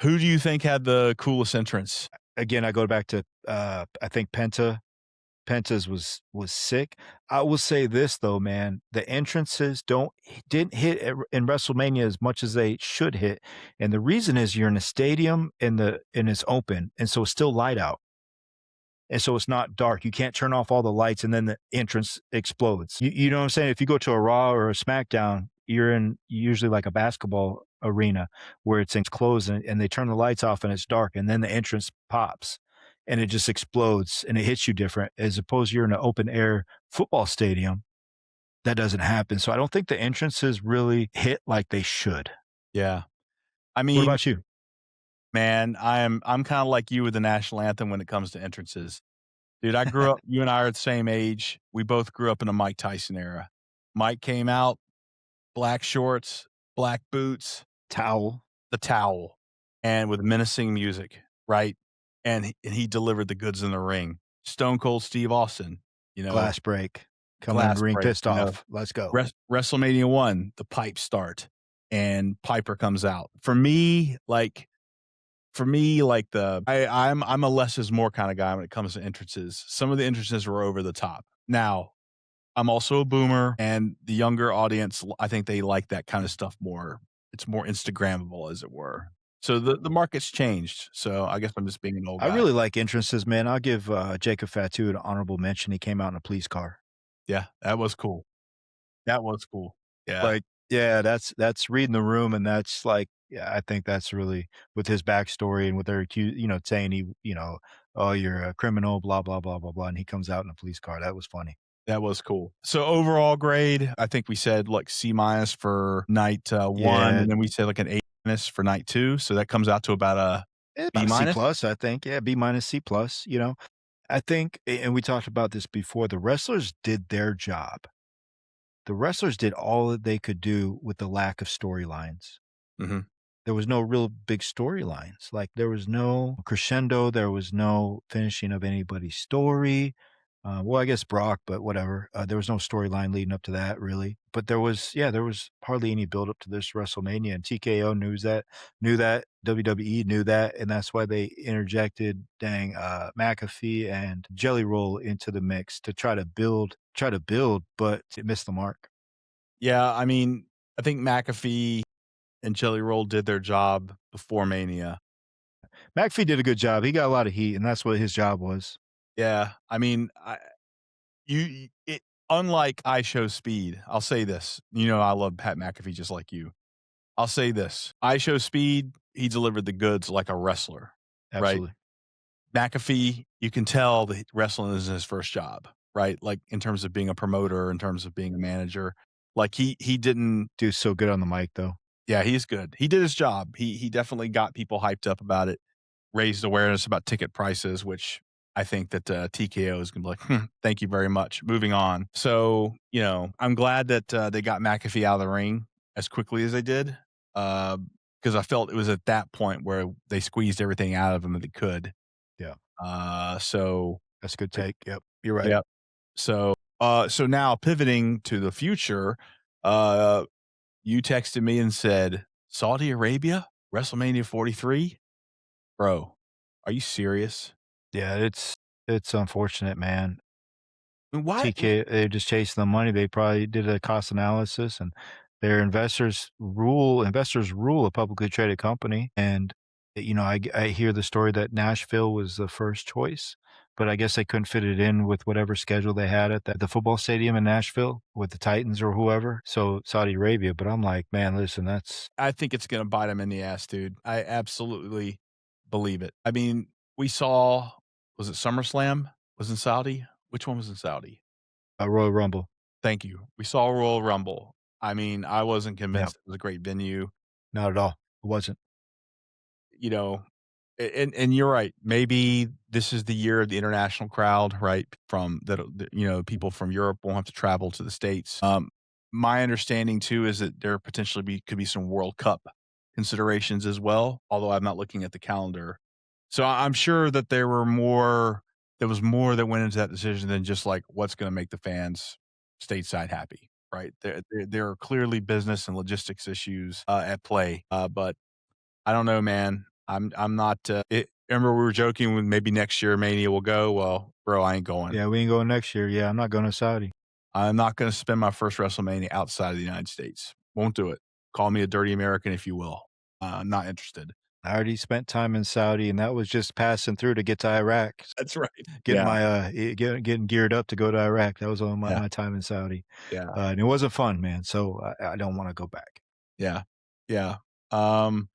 Who do you think had the coolest entrance? again, I go back to I think Penta's was sick. I will say this though, man, the entrances didn't hit in WrestleMania as much as they should hit, and the reason is you're in a stadium and it's open, and so it's still light out, and so it's not dark. You can't turn off all the lights, and then the entrance explodes. You know what I'm saying? If you go to a Raw or a SmackDown, you're in usually like a basketball arena where it's enclosed, and they turn the lights off and it's dark, and then the entrance pops and it just explodes and it hits you different as opposed you're in an open air football stadium. That doesn't happen. So I don't think the entrances really hit like they should. Yeah. I What mean, about you? man, I'm kind of like you with the national anthem when it comes to entrances. Dude, I grew up, you and I are the same age. We both grew up in a Mike Tyson era. Mike came out, black shorts, black boots, Towel. the towel, and with menacing music, right? And he delivered the goods in the ring. Stone Cold Steve Austin, Glass break. Come in glass the ring break, pissed off. Let's go. WrestleMania 1, the pipes start and Piper comes out. For me, like I'm a less is more kind of guy when it comes to entrances. Some of the entrances were over the top. Now, I'm also a boomer, and the younger audience, I think they like that kind of stuff more. It's more Instagrammable, as it were. So the market's changed. So I guess I'm just being an old guy. I really like entrances, man. I'll give Jacob Fatu an honorable mention. He came out in a police car. Yeah, that was cool. That was cool. Yeah. Like, yeah, that's reading the room, and that's like, yeah, I think that's really with his backstory and with their saying he, oh, you're a criminal, blah blah blah blah blah, and he comes out in a police car. That was funny. That was cool. So overall grade, I think we said like C- for night 1, Yeah. and then we said like an A- for night 2. So that comes out to about a About B-? C plus, I think. Yeah, B minus, C plus. I think, and we talked about this before. The wrestlers did their job. The wrestlers did all that they could do with the lack of storylines. Mhm. There was no real big storylines. Like there was no crescendo. There was no finishing of anybody's story. Well, I guess Brock, but whatever. There was no storyline leading up to that really. But there was hardly any build up to this WrestleMania, and TKO knew that WWE knew that, and that's why they interjected McAfee and Jelly Roll into the mix to try to build, but it missed the mark. Yeah, I mean, I think McAfee and Jelly Roll did their job before Mania. McAfee did a good job. He got a lot of heat, and that's what his job was. Yeah, I mean, unlike I Show Speed, I'll say this. I love Pat McAfee just like you. I'll say this. I Show Speed, he delivered the goods like a wrestler. Absolutely. Right? McAfee, you can tell that wrestling is his first job, right? Like in terms of being a promoter, in terms of being a manager. Like he didn't do so good on the mic though. Yeah, he's good. He did his job. He definitely got people hyped up about it, raised awareness about ticket prices, which I think that TKO is going to be like, thank you very much. Moving on. So, I'm glad that they got McAfee out of the ring as quickly as they did, because I felt it was at that point where they squeezed everything out of him that they could. Yeah. So that's a good take. Yep. You're right. Yep. So now pivoting to the future, you texted me and said, Saudi Arabia, WrestleMania 43? Bro, are you serious? Yeah, it's unfortunate, man. Why? TK, they're just chasing the money. They probably did a cost analysis, and their investors rule a publicly traded company. And, I hear the story that Nashville was the first choice, but I guess they couldn't fit it in with whatever schedule they had at the football stadium in Nashville with the Titans or whoever. So Saudi Arabia, but I'm like, man, listen, I think it's going to bite them in the ass, dude. I absolutely believe it. I mean, we saw, was it SummerSlam was in Saudi? Which one was in Saudi? Royal Rumble. Thank you. We saw Royal Rumble. I mean, I wasn't Yeah, convinced it was a great venue. not at all. It wasn't. You know, and you're right. Maybe this is the year of the international crowd, right? From that, people from Europe won't have to travel to the States. My understanding too is that there potentially could be some World Cup considerations as well, although I'm not looking at the calendar. So I'm sure that there was more that went into that decision than just like what's going to make the fans stateside happy, right? There are clearly business and logistics issues at play, but I don't know, man. I'm not. Remember, we were joking when maybe next year Mania will go. Well, bro, I ain't going. Yeah, we ain't going next year. Yeah, I'm not going to Saudi. I'm not going to spend my first WrestleMania outside of the United States. Won't do it. Call me a dirty American if you will. I'm not interested. I already spent time in Saudi, and that was just passing through to get to Iraq. That's right. Getting Yeah, my getting geared up to go to Iraq. That was all yeah, my time in Saudi, yeah, and it wasn't fun, man. So I don't want to go back. yeah, yeah. Um,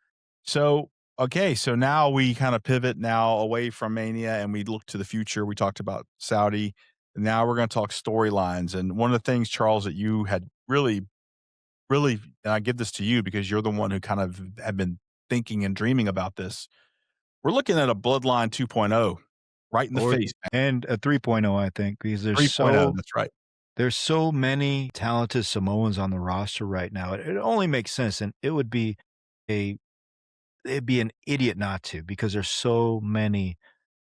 so okay, so now we kind of pivot now away from Mania and we look to the future. We talked about Saudi. Now we're going to talk storylines. And one of the things, Charles, that you had really, and I give this to you because you're the one who kind of have been thinking and dreaming about this. We're looking at a Bloodline 2.0 right in the Or face, man. and a 3.0, I think, because 3.0, that's right. there's so many talented Samoans on the roster right now. It only makes sense, and a it'd be an idiot not to, because there's so many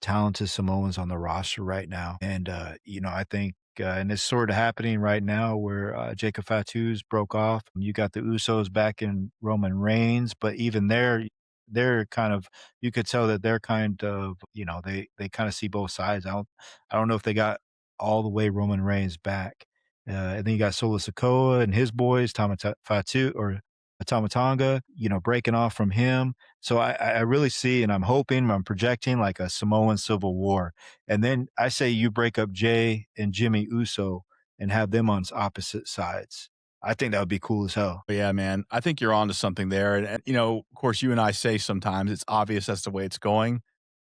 talented Samoans on the roster right now. And, I think, and it's sort of happening right now where Jacob Fatu's broke off. You got the Usos back in Roman Reigns, but even they're kind of, you could tell that they're kind of, they kind of see both sides. I don't know if they got all the way Roman Reigns back. And then you got Solo Sikoa and his boys, Fatu or Tamatanga, breaking off from him. So I really see, and I'm hoping, I'm projecting like a Samoan civil war. And then I say you break up Jey and Jimmy Uso and have them on opposite sides. I think that would be cool as hell. But yeah, man, I think you're onto something there. And, of course, you and I say sometimes it's obvious that's the way it's going.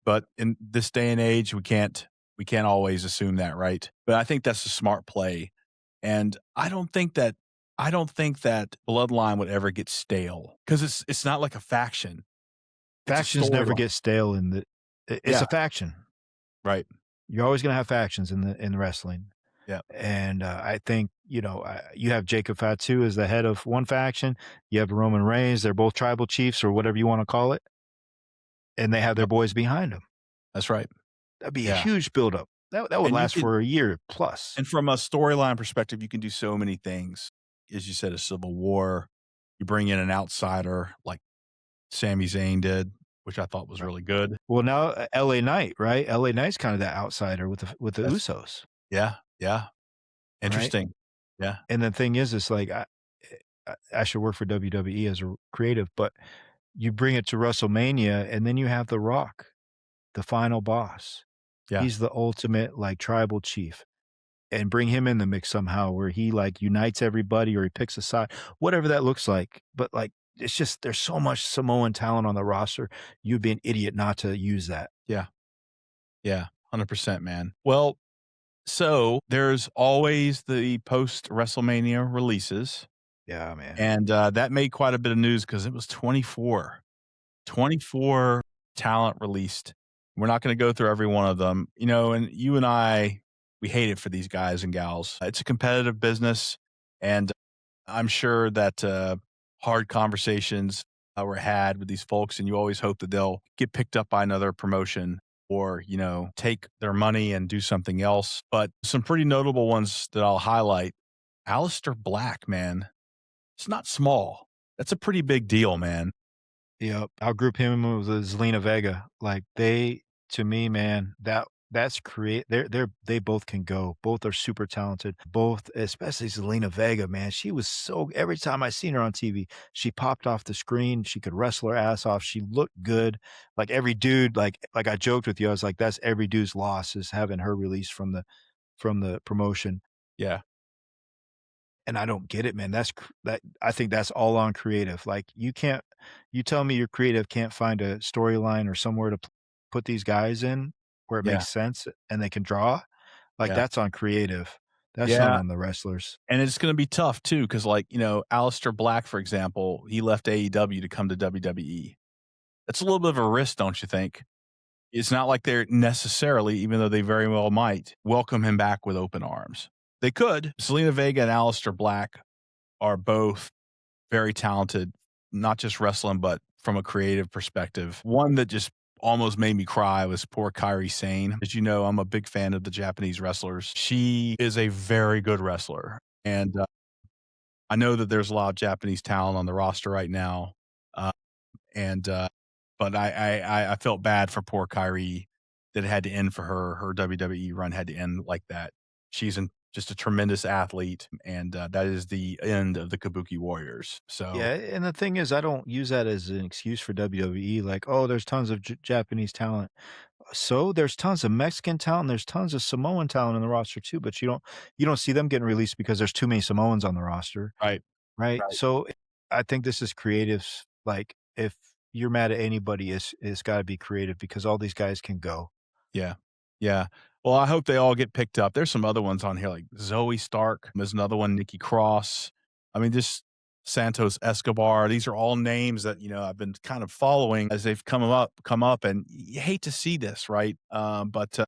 But in this day and age, we can't always assume that, right? But I think that's a smart play. And I don't think that Bloodline would ever get stale because it's not like a faction. It's a Factions never storyline. get stale it's Yeah, a faction. right. You're always going to have factions in wrestling. Yeah. And I think, you have Jacob Fatu as the head of one faction. You have Roman Reigns. They're both tribal chiefs or whatever you want to call it. And they have their Yep. boys behind them. That's right. That'd be a Yeah. huge buildup. That would And you last can for a year plus. and from a storyline perspective, you can do so many things. As you said, a civil war. You bring in an outsider like Sami Zayn did, which I thought was Right. really good. Well, now LA Knight, right? LA Knight's kind of that outsider with the That's Usos, yeah, yeah. right? Interesting. Yeah, And the thing is, it's like I should work for WWE as a creative, but you bring it to WrestleMania, and then you have The Rock, the final boss. yeah, He's the ultimate like tribal chief, and bring him in the mix somehow where he like unites everybody or he picks a side, whatever that looks like. But like, it's just, there's so much Samoan talent on the roster. You'd be an idiot not to use that. yeah, yeah. 100%, man. Well, so there's always the post WrestleMania releases, Yeah, man. and that made quite a bit of news because it was 24 talent released. We're not going to go through every one of them, and you and I, we hate it for these guys and gals. It's a competitive business, and I'm sure that hard conversations were had with these folks, and you always hope that they'll get picked up by another promotion or, take their money and do something else. But some pretty notable ones that I'll highlight. Alistair Black, man, it's not small. That's a pretty big deal, man. Yep. I'll group him with Zelina Vega. Like to me, man, that's create. They both can go. Both are super talented. Both, especially Zelina Vega, man. She was so. Every time I seen her on TV, she popped off the screen. She could wrestle her ass off. She looked good. Like every dude, like I joked with you. I was like, that's every dude's loss is having her released from the promotion. Yeah. And I don't get it, man. I think that's all on creative. Like you tell me your creative can't find a storyline or somewhere to put these guys in where it Yeah. makes sense and they can draw. Like, Yeah. that's on creative. That's not Yeah, on the wrestlers. and it's gonna be tough too, because like, Aleister Black, for example, he left AEW to come to WWE. That's a little bit of a risk, don't you think? It's not like they're necessarily, even though they very well might, welcome him back with open arms. They could. Selena Vega and Aleister Black are both very talented, not just wrestling, but from a creative perspective. One that just almost made me cry was poor Kairi Sane. As you know, I'm a big fan of the Japanese wrestlers. She is a very good wrestler. And I know that there's a lot of Japanese talent on the roster right now. Uh, and but I felt bad for poor Kyrie that it had to end for her. Her WWE run had to end like that. She's just a tremendous athlete, and that is the end of the Kabuki Warriors. So Yeah, and the thing is, I don't use that as an excuse for WWE, like, "Oh, there's tons of Japanese talent." So, there's tons of Mexican talent, there's tons of Samoan talent on the roster too, but you don't see them getting released because there's too many Samoans on the roster, right, right? right, So, I think this is creatives, like, if you're mad at anybody, it's gotta be creative because all these guys can go. yeah, yeah. Well, I hope they all get picked up. There's some other ones on here like Zoe Stark. There's another one, Nikki Cross. I mean, just Santos Escobar. These are all names that I've been kind of following as they've come up, and you hate to see this, right? But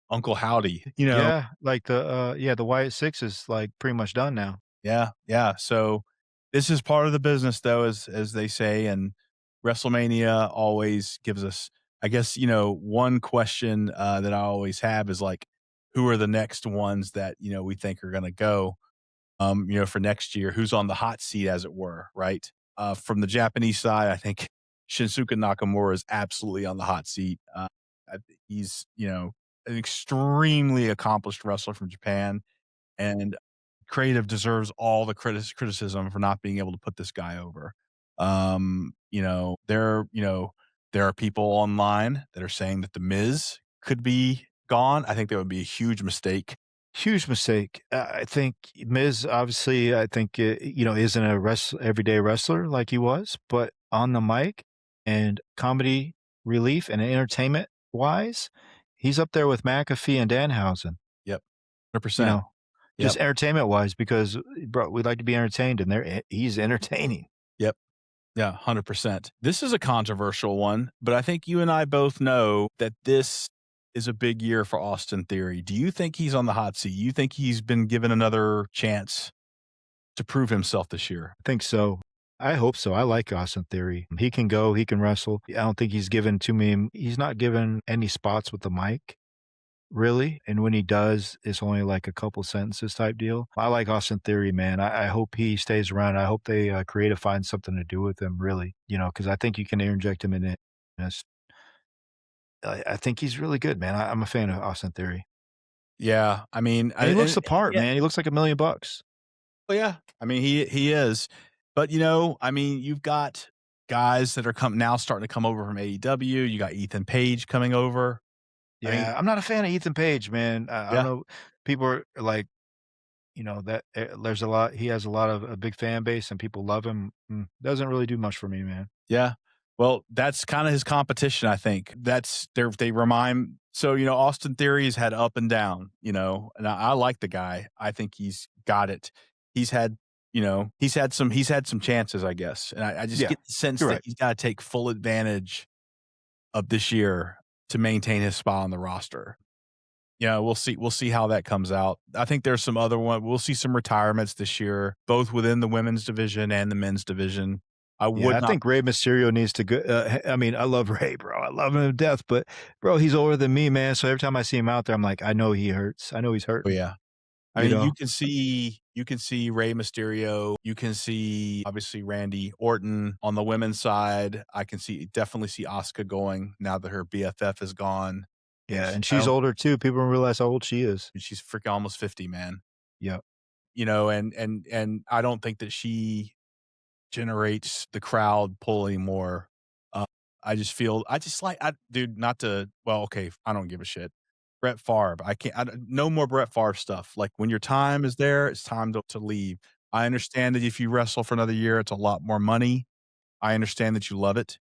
Uncle Howdy, Yeah, like the Wyatt Six is, like, pretty much done now. yeah, yeah. So this is part of the business, though, as they say, and WrestleMania always gives us, I guess, one question that I always have is like, who are the next ones that we think are going to go, for next year? Who's on the hot seat, as it were, right? From the Japanese side, I think Shinsuke Nakamura is absolutely on the hot seat. He's an extremely accomplished wrestler from Japan, and creative deserves all the criticism for not being able to put this guy over. There are people online that are saying that the Miz could be gone. I think that would be a huge mistake. Huge mistake. I think Miz, obviously, I think, isn't a everyday wrestler like he was, but on the mic and comedy relief and entertainment wise, he's up there with McAfee and Danhausen, Yep, 100%. you know, Yep, just entertainment wise, because, bro, we like to be entertained and he's entertaining. yep. Yeah, 100%. This is a controversial one, but I think you and I both know that this is a big year for Austin Theory. Do you think he's on the hot seat? You think he's been given another chance to prove himself this year? I think so. I hope so. I like Austin Theory. He can go, he can wrestle. I don't think he's not given any spots with the mic. Really, and when he does, it's only like a couple sentences type deal. I like Austin Theory, man. I hope he stays around. I hope they creative find something to do with him, really, because I think you can interject him in it. And I think he's really good, man. I'm a fan of Austin Theory. Yeah, I mean, And he looks the part, yeah, man. He looks like $1,000,000. well, yeah. I mean, he is, but I mean, you've got guys that are now starting to come over from AEW. You got Ethan Page coming over. I mean, Yeah, I'm not a fan of Ethan Page, man. I don't yeah, know. People are like, that there's a lot. He has a big fan base, and people love him. Doesn't really do much for me, man. yeah. Well, that's kind of his competition, I think. They remind. So Austin Theory's had up and down. And I like the guy. I think he's got it. He's had he's had some chances, I guess, and I just Yeah, get the sense you're that right. he's got to take full advantage of this year to maintain his spot on the roster. Yeah, we'll see how that comes out. I think there's some other one. We'll see some retirements this year, both within the women's division and the men's division. I Yeah, would I not. think Rey Mysterio needs to go. I mean, I love Rey, bro. I love him to death, but bro, he's older than me, man. So every time I see him out there, I'm like, I know he hurts. I know he's Oh hurting. yeah, I You mean, know? you can see Rey Mysterio. You can see obviously Randy Orton on the women's side. I can definitely see Asuka going now that her BFF is gone, and Yeah, and she's older too. People don't realize how old she is. she's freaking almost 50, man. Yeah, And I don't think that she generates the crowd pull anymore. Uh, I just like, dude, not to, well, okay, I don't give a shit. Brett Favre, I can't, no more Brett Favre stuff. Like when your time is there, it's time to leave. I understand that if you wrestle for another year, it's a lot more money. I understand that you love it,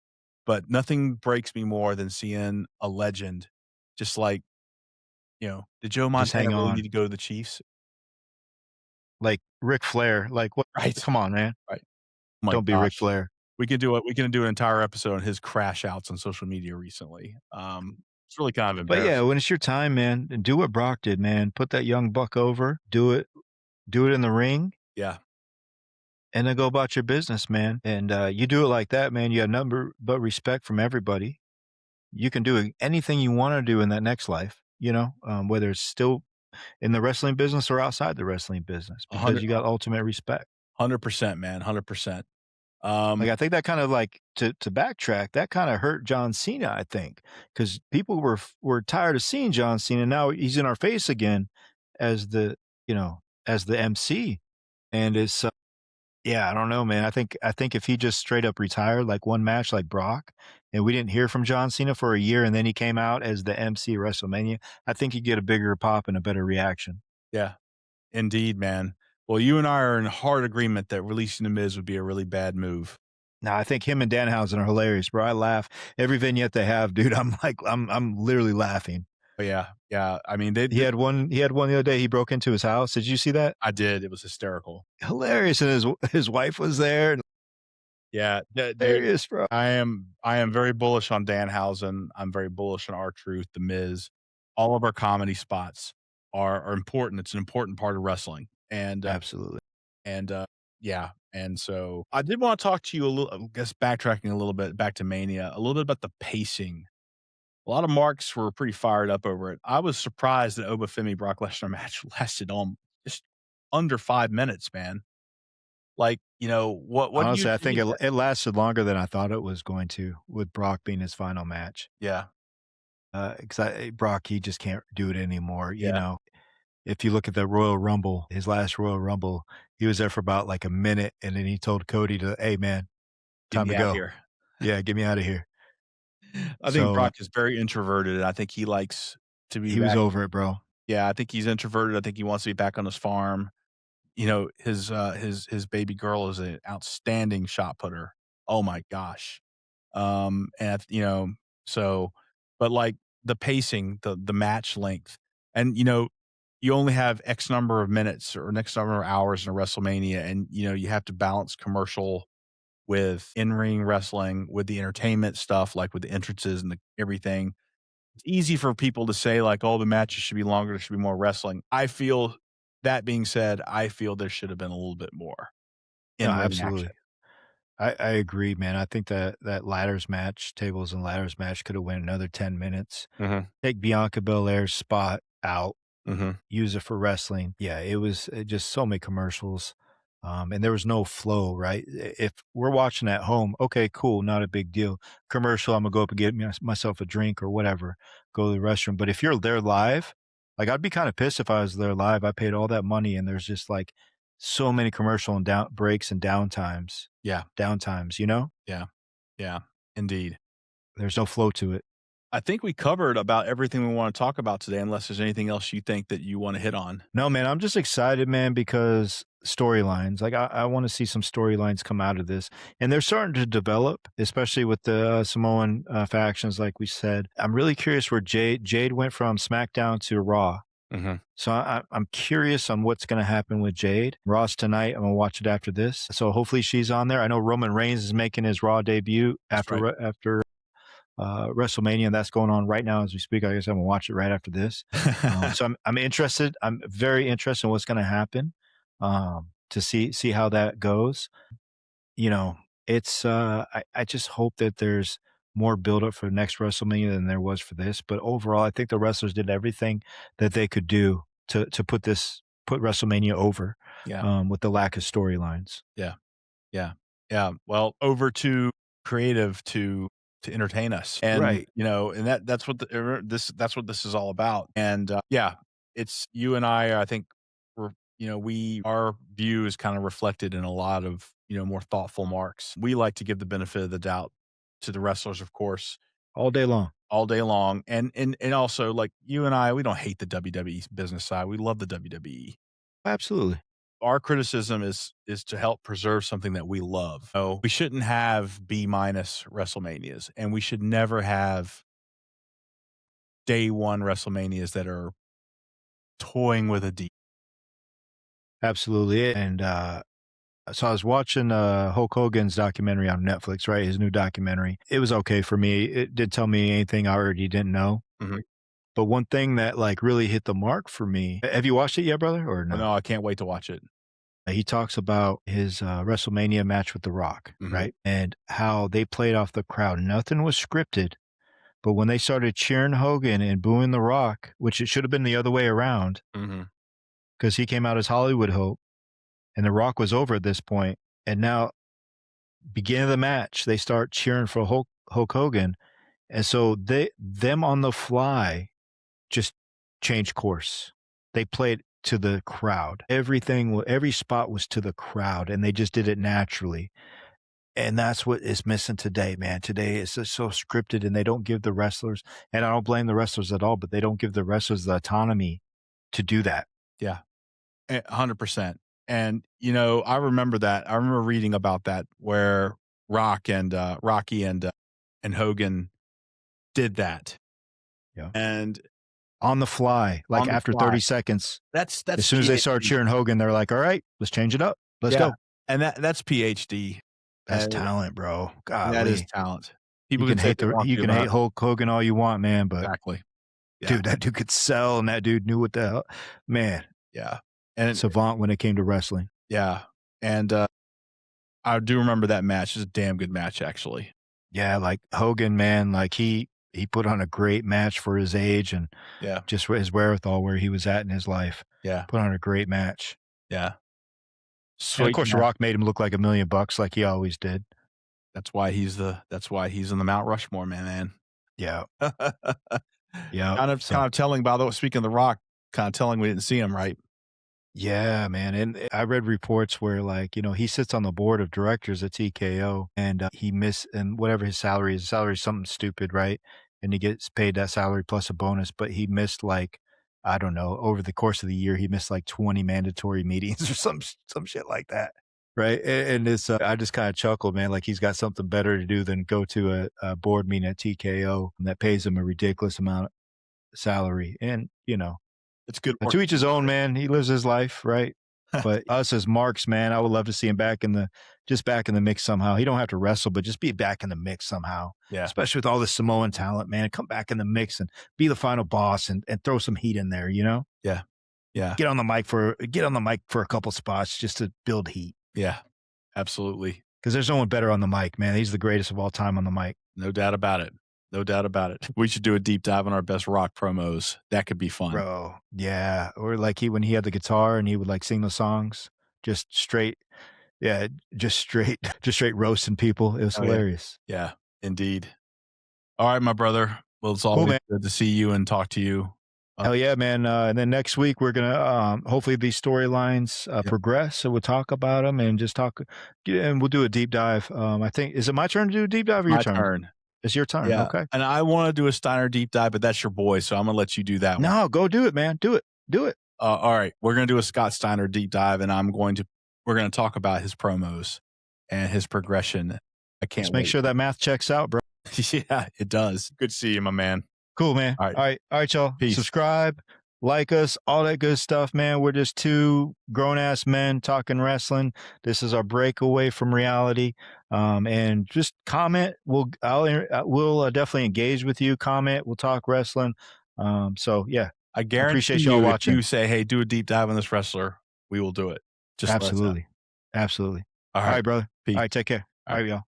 but nothing breaks me more than seeing a legend just like did Joe Just Montana hang really on. need to go to the Chiefs? Like Ric Flair, like, what? Right. Come on, man. Right. Oh my Don't be Ric gosh. Flair. We can do an entire episode on his crash outs on social media recently. It's really kind of But yeah, embarrassing. when it's your time, man, do what Brock did, man. Put that young buck over. Do it in the ring, Yeah. and then go about your business, man. And you do it like that, man. You have number but respect from everybody. You can do anything you want to do in that next life. Whether it's still in the wrestling business or outside the wrestling business, A because hundred you got ultimate respect. 100%, man, 100%. Like, I think that kind of like to backtrack, that kind of hurt John Cena, I think, because people were tired of seeing John Cena. Now he's in our face again as the MC, and it's yeah, I don't know, man. I think if he just straight up retired like one match like Brock, and we didn't hear from John Cena for a year, and then he came out as the MC of WrestleMania, I think he'd get a bigger pop and a better reaction. Yeah, indeed, man. Well, you and I are in hard agreement that releasing The Miz would be a really bad move. Now, I think him and Danhausen are hilarious, bro. I laugh every vignette they have, dude. I'm literally laughing. But yeah, yeah. I mean, they, He had one. He had one the other day. He broke into his house. Did you see that? I did. It was hysterical. Hilarious, and his wife was there. Yeah, dude. Hilarious, bro. I am very bullish on Danhausen. I'm very bullish on R-Truth, The Miz. All of our comedy spots are important. It's an important part of wrestling, and Absolutely. yeah. And so I did want to talk to you a little. I guess backtracking a little bit back to Mania, a little bit about the pacing. A lot of marks were pretty fired up over it. I was surprised that Obafemi Brock Lesnar match lasted on just under 5 minutes, man. Like, what do you Honestly, I think think? it lasted longer than I thought it was going to, with Brock being his final match. Yeah, Because Brock, he just can't do it anymore. yeah. If you look at the Royal Rumble, his last Royal Rumble, he was there for about like a minute, and then he told Cody "Hey, man, Get time me to out of go. here. Yeah, get me out of here." I think So Brock is very introverted, and I think he likes to be he was back. over it, bro. Yeah, I think he's introverted. I think he wants to be back on his farm. His baby girl is an outstanding shot putter. Oh my gosh. And so, but like the pacing, the match length, and you only have X number of minutes or X number of hours in a WrestleMania, and you have to balance commercial with in-ring wrestling, with the entertainment stuff, like with the entrances and everything. It's easy for people to say like, "Oh, the matches should be longer. There should be more wrestling." I feel that being said, I feel there should have been a little bit more No, in-ring action. absolutely. I agree, man. I think that ladders match, tables and ladders match, could have went another 10 minutes. Mhm, Take Bianca Belair's spot out, mhm. use it for wrestling. Yeah, it was just so many commercials, and there was no flow, right? If we're watching at home, okay, cool, not a big deal. Commercial, I'm gonna go up and get myself a drink or whatever, go to the restroom. But if you're there live, like, I'd be kind of pissed if I was there live. I paid all that money, and there's just like so many commercial and down breaks and downtimes, Yeah, downtimes. You know, yeah, yeah, indeed. there's no flow to it. I think we covered about everything we wanna talk about today, unless there's anything else you think that you wanna hit on. No, man, I'm just excited, man, because storylines. Like, I want to see some storylines come out of this, and they're starting to develop, especially with the Samoan factions, like we said. I'm really curious where Jade went from SmackDown to Raw. Mhm. So I'm curious on what's going to happen with Jade. Raw's tonight. I'm gonna watch it after this. So hopefully she's on there. I know Roman Reigns is making his Raw debut That's right. after WrestleMania, and that's going on right now as we speak. I guess I'm gonna watch it right after this. So I'm interested. I'm very interested in what's going to happen, to see how that goes. You know, it's I just hope that there's more build up for next WrestleMania than there was for this. But overall, I think the wrestlers did everything that they could do to put WrestleMania over, Yeah, with the lack of storylines. yeah, yeah, yeah. Well, over to creative to entertain us, and Right. and that's what that's what this is all about. And yeah, it's you and I think we're we our view is kind of reflected in a lot of more thoughtful marks. We like to give the benefit of the doubt to the wrestlers, of course, All day long. all day long, and also like you and I, we don't hate the WWE business side. We love the WWE. Absolutely. Our criticism is to help preserve something that we love. So we shouldn't have B minus WrestleManias, and we should never have day one WrestleManias that are toying with a D. Absolutely. And so I was watching Hulk Hogan's documentary on Netflix, right? His new documentary. It was okay for me. It did tell me anything I already didn't know. Mhm. But one thing that like really hit the mark for me. Have you watched it yet, brother? Or no? No, I can't wait to watch it. He talks about his WrestleMania match with The Rock, right? And how they played off the crowd. Nothing was scripted. But when they started cheering Hogan and booing The Rock, which it should have been the other way around, because he came out as Hollywood Hope, and The Rock was over at this point. And now, beginning of the match, they start cheering for Hulk Hogan. And so them on the fly just changed course. They played to the crowd. Every spot was to the crowd, and they just did it naturally. And that's what is missing today, man. Today it's just so scripted, and they don't give the wrestlers, and I don't blame the wrestlers at all, but they don't give the wrestlers the autonomy to do that. Yeah, 100%. And, you know, I remember that. I remember reading about that where Rocky and Hogan did that. Yeah. And on the fly, like after 30 seconds. That's as soon as they started cheering Hogan, they're like, all right, let's change it up. Let's go. And that's PhD. That's talent, bro. God, that is talent. People you can hate Hulk Hogan all you want, man, but exactly. Yeah. Dude, that dude could sell, and that dude knew what the hell. Man. Yeah. And savant when it came to wrestling. Yeah. And I do remember that match. It's a damn good match, actually. Yeah, like Hogan, man, like he put on a great match for his age and just his wherewithal where he was at in his life. Yeah. Put on a great match. Yeah. And of course, The Rock made him look like $1 million like he always did. That's why he's in the Mount Rushmore, man. Yeah. Yeah. Kind of telling, by the way, speaking of The Rock, kind of telling we didn't see him, right? Yeah, man. And I read reports where, like, you know, he sits on the board of directors at TKO, and and whatever his salary is something stupid, right? And he gets paid that salary plus a bonus, but he missed, like, I don't know, over the course of the year, he missed like 20 mandatory meetings or some shit like that. Right. And it's, I just kind of chuckled, man, like he's got something better to do than go to a board meeting at TKO that pays him a ridiculous amount of salary. And, you know, it's good. To each his own, man. He lives his life, right? But us as marks, man, I would love to see him back in the mix somehow. He don't have to wrestle, but just be back in the mix somehow. Yeah. Especially with all the Samoan talent, man. Come back in the mix and be the final boss and throw some heat in there, you know? Yeah. Yeah. Get on the mic for a couple spots just to build heat. Yeah. Absolutely. Because there's no one better on the mic, man. He's the greatest of all time on the mic. No doubt about it. No doubt about it. We should do a deep dive on our best Rock promos. That could be fun. Bro, yeah. Or like when he had the guitar and he would like sing the songs, just straight roasting people. It was hilarious. Yeah, indeed. All right, my brother. Well, it's always good to see you and talk to you. Hell yeah, man. And then next week we're going to hopefully these storylines progress. So we'll talk about them and just talk, and we'll do a deep dive. I think, is it my turn to do a deep dive or your turn? It's your turn. Yeah. Okay. And I want to do a Steiner deep dive, but that's your boy. So I'm going to let you do that one. No, go do it, man. Do it. All right. We're going to do a Scott Steiner deep dive, and we're going to talk about his promos and his progression. I can't Just make sure that math checks out, bro. Yeah, it does. Good to see you, my man. Cool, man. All right, y'all. Peace. Subscribe, like us, all that good stuff, man. We're just two grown-ass men talking wrestling. This is our breakaway from reality. And just comment. We'll definitely engage with you. Comment. We'll talk wrestling. So yeah, I guarantee appreciate y'all watching. If you say, "Hey, do a deep dive on this wrestler," we will do it. Just absolutely. All right, brother. Peace. All right, take care. All right, y'all.